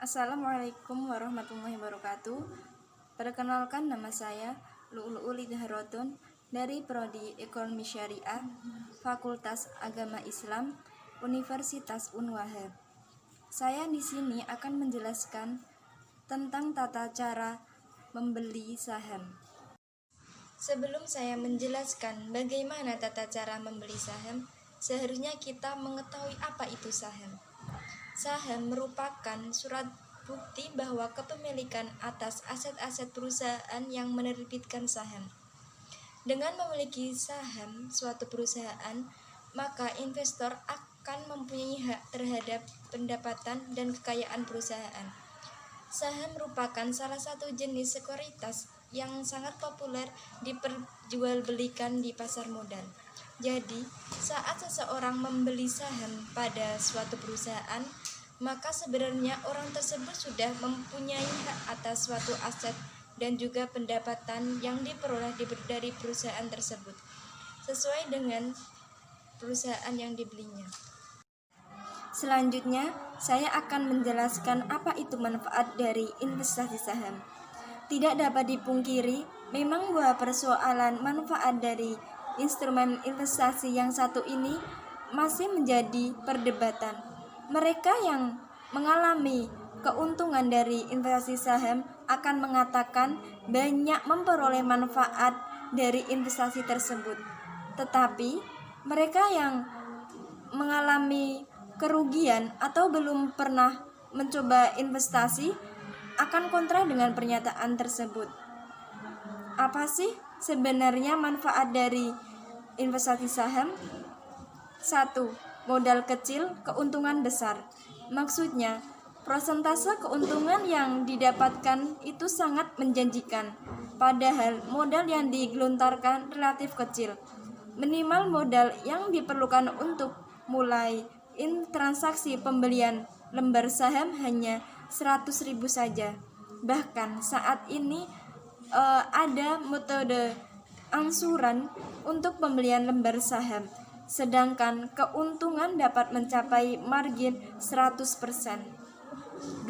Assalamualaikum warahmatullahi wabarakatuh. Perkenalkan, nama saya Lu'lu'u Lidharodon dari Prodi Ekonomi Syariah, Fakultas Agama Islam, Universitas Unwahab. Saya di sini akan menjelaskan tentang tata cara membeli saham. Sebelum saya menjelaskan bagaimana tata cara membeli saham, seharusnya kita mengetahui apa itu saham. Saham merupakan surat bukti bahwa kepemilikan atas aset-aset perusahaan yang menerbitkan saham. Dengan memiliki saham suatu perusahaan, maka investor akan mempunyai hak terhadap pendapatan dan kekayaan perusahaan. Saham merupakan salah satu jenis sekuritas yang sangat populer diperjualbelikan di pasar modal. Jadi, saat seseorang membeli saham pada suatu perusahaan, maka sebenarnya orang tersebut sudah mempunyai hak atas suatu aset dan juga pendapatan yang diperoleh dari perusahaan tersebut, sesuai dengan perusahaan yang dibelinya. Selanjutnya, saya akan menjelaskan apa itu manfaat dari investasi saham. Tidak dapat dipungkiri, memang bahwa persoalan manfaat dari instrumen investasi yang satu ini masih menjadi perdebatan. Mereka yang mengalami keuntungan dari investasi saham akan mengatakan banyak memperoleh manfaat dari investasi tersebut. Tetapi mereka yang mengalami kerugian atau belum pernah mencoba investasi akan kontra dengan pernyataan tersebut. Apa sih sebenarnya manfaat dari investasi saham? 1. Modal kecil, keuntungan besar. Maksudnya, persentase keuntungan yang didapatkan itu sangat menjanjikan, padahal modal yang digelontorkan relatif kecil. Minimal modal yang diperlukan untuk mulai transaksi pembelian lembar saham hanya 100.000 saja. Bahkan saat ini ada metode angsuran untuk pembelian lembar saham, sedangkan keuntungan dapat mencapai margin 100%.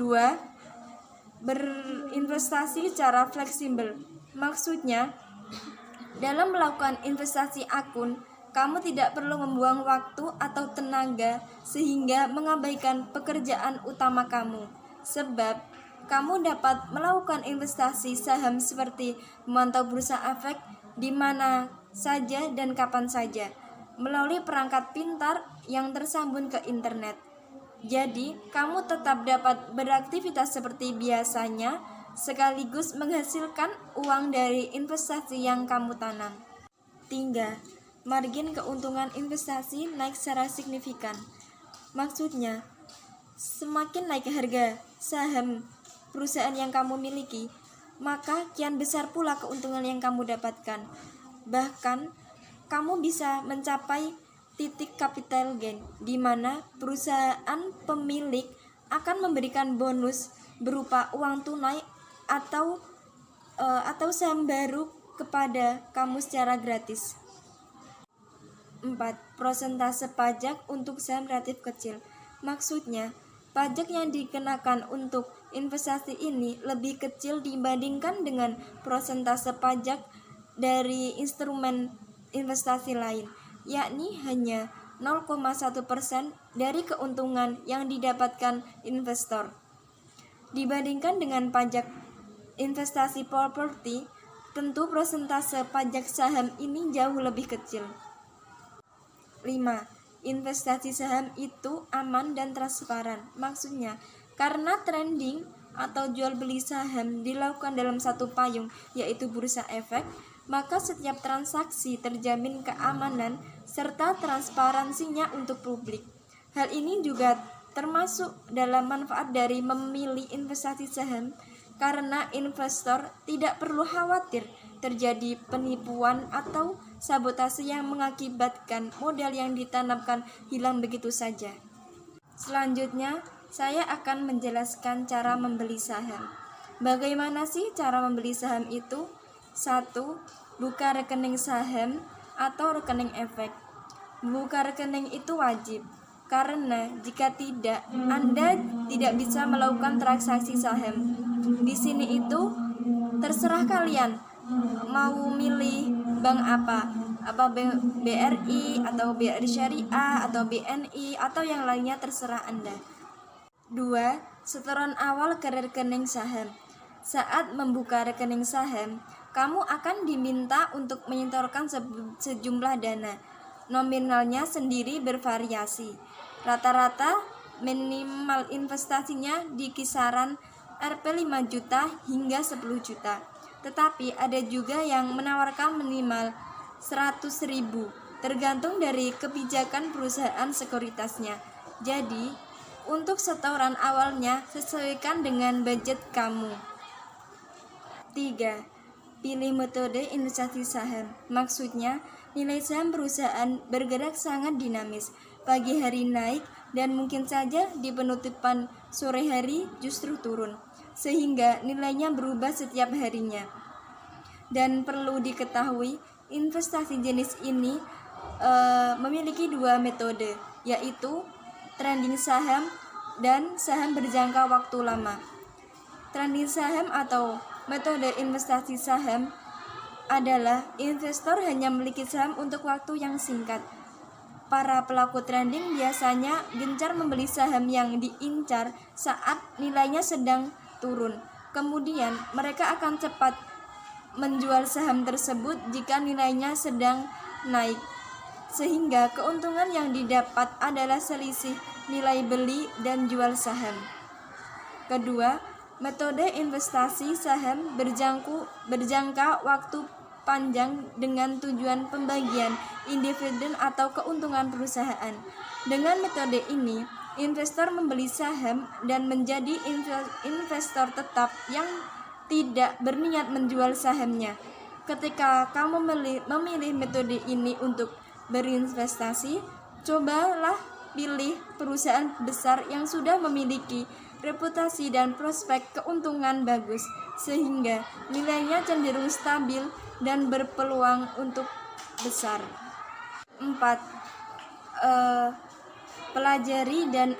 2. Berinvestasi secara fleksibel. Maksudnya, dalam melakukan investasi akun, kamu tidak perlu membuang waktu atau tenaga sehingga mengabaikan pekerjaan utama kamu, sebab kamu dapat melakukan investasi saham seperti memantau bursa efek di mana saja dan kapan saja melalui perangkat pintar yang tersambung ke internet. Jadi, kamu tetap dapat beraktivitas seperti biasanya sekaligus menghasilkan uang dari investasi yang kamu tanam. 3. Margin keuntungan investasi naik secara signifikan. Maksudnya, semakin naik harga saham perusahaan yang kamu miliki, maka kian besar pula keuntungan yang kamu dapatkan. Bahkan, kamu bisa mencapai titik capital gain, di mana perusahaan pemilik akan memberikan bonus berupa uang tunai atau saham baru kepada kamu secara gratis. 4. Persentase pajak untuk saham relatif kecil. Maksudnya, pajak yang dikenakan untuk investasi ini lebih kecil dibandingkan dengan persentase pajak dari instrumen investasi lain, yakni hanya 0,1% dari keuntungan yang didapatkan investor. Dibandingkan dengan pajak investasi properti, tentu persentase pajak saham ini jauh lebih kecil. 5. Investasi saham itu aman dan transparan. Maksudnya, karena trading atau jual beli saham dilakukan dalam satu payung, yaitu bursa efek, maka setiap transaksi terjamin keamanan serta transparansinya untuk publik. Hal ini juga termasuk dalam manfaat dari memilih investasi saham, karena investor tidak perlu khawatir terjadi penipuan atau sabotase yang mengakibatkan modal yang ditanamkan hilang begitu saja. Selanjutnya, saya akan menjelaskan cara membeli saham. Bagaimana sih cara membeli saham itu? 1. Buka rekening saham atau rekening efek. Buka rekening itu wajib. karena jika tidak, Anda tidak bisa melakukan transaksi saham. Di sini itu terserah kalian mau milih bank apa BRI atau BRI Syariah atau BNI atau yang lainnya, terserah Anda. 2. Setoran awal ke rekening saham. Saat membuka rekening saham, kamu akan diminta untuk menyetorkan sejumlah dana. Nominalnya sendiri bervariasi. Rata-rata minimal investasinya di kisaran Rp 5 juta hingga 10 juta. Tetapi ada juga yang menawarkan minimal 100.000, tergantung dari kebijakan perusahaan sekuritasnya. Jadi, untuk setoran awalnya sesuaikan dengan budget kamu. 3. Pilih metode investasi saham. Maksudnya, nilai saham perusahaan bergerak sangat dinamis. Pagi hari naik dan mungkin saja di penutupan sore hari justru turun, sehingga nilainya berubah setiap harinya. Dan perlu diketahui, investasi jenis ini memiliki 2 metode, yaitu trading saham dan saham berjangka waktu lama. Trading saham atau metode investasi saham adalah investor hanya memiliki saham untuk waktu yang singkat. Para pelaku trading biasanya gencar membeli saham yang diincar saat nilainya sedang turun. Kemudian mereka akan cepat menjual saham tersebut jika nilainya sedang naik. Sehingga keuntungan yang didapat adalah selisih nilai beli dan jual saham. Kedua, metode investasi saham berjangka waktu panjang dengan tujuan pembagian dividen atau keuntungan perusahaan. Dengan metode ini, investor membeli saham dan menjadi investor tetap yang tidak berniat menjual sahamnya. Ketika kamu memilih metode ini untuk berinvestasi, cobalah pilih perusahaan besar yang sudah memiliki reputasi dan prospek keuntungan bagus, sehingga nilainya cenderung stabil dan berpeluang untuk besar. 4. Pelajari dan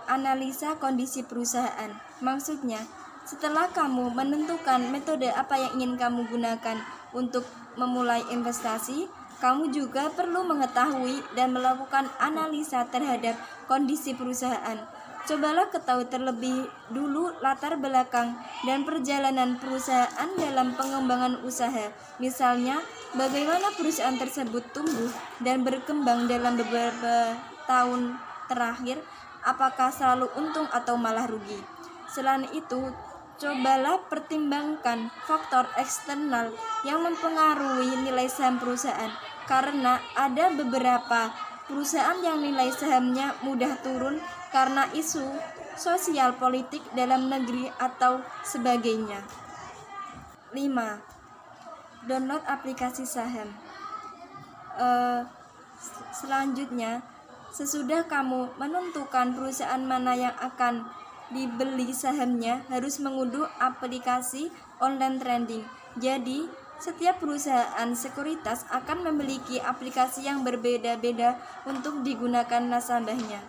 analisa kondisi perusahaan. Maksudnya, setelah kamu menentukan metode apa yang ingin kamu gunakan untuk memulai investasi, kamu juga perlu mengetahui dan melakukan analisa terhadap kondisi perusahaan. Cobalah ketahui terlebih dulu latar belakang dan perjalanan perusahaan dalam pengembangan usaha. Misalnya, bagaimana perusahaan tersebut tumbuh dan berkembang dalam beberapa tahun terakhir, apakah selalu untung atau malah rugi. Selain itu, cobalah pertimbangkan faktor eksternal yang mempengaruhi nilai saham perusahaan, karena ada beberapa perusahaan yang nilai sahamnya mudah turun karena isu sosial politik dalam negeri atau sebagainya. 5. Download aplikasi saham. Selanjutnya, sesudah kamu menentukan perusahaan mana yang akan dibeli sahamnya, harus mengunduh aplikasi online trading. Jadi, setiap perusahaan sekuritas akan memiliki aplikasi yang berbeda-beda untuk digunakan nasabahnya.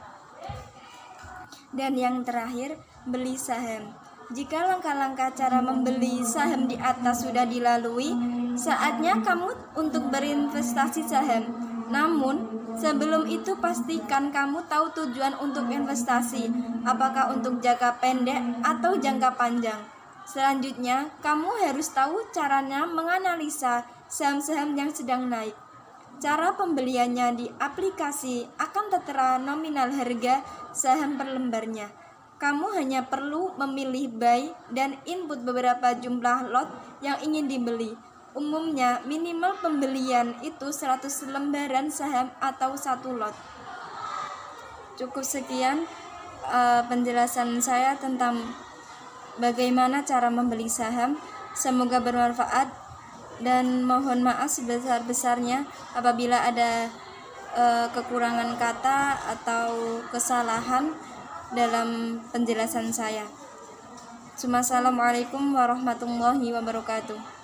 Dan yang terakhir, beli saham. Jika langkah-langkah cara membeli saham di atas sudah dilalui, saatnya kamu untuk berinvestasi saham. Namun, sebelum itu pastikan kamu tahu tujuan untuk investasi, apakah untuk jangka pendek atau jangka panjang. Selanjutnya, kamu harus tahu caranya menganalisa saham-saham yang sedang naik. Cara pembeliannya di aplikasi akan tertera nominal harga saham per lembarnya. Kamu hanya perlu memilih buy dan input beberapa jumlah lot yang ingin dibeli. Umumnya minimal pembelian itu 100 lembaran saham atau 1 lot. Cukup sekian penjelasan saya tentang bagaimana cara membeli saham. Semoga bermanfaat dan mohon maaf sebesar-besarnya apabila ada kekurangan kata atau kesalahan dalam penjelasan saya. Assalamualaikum warahmatullahi wabarakatuh.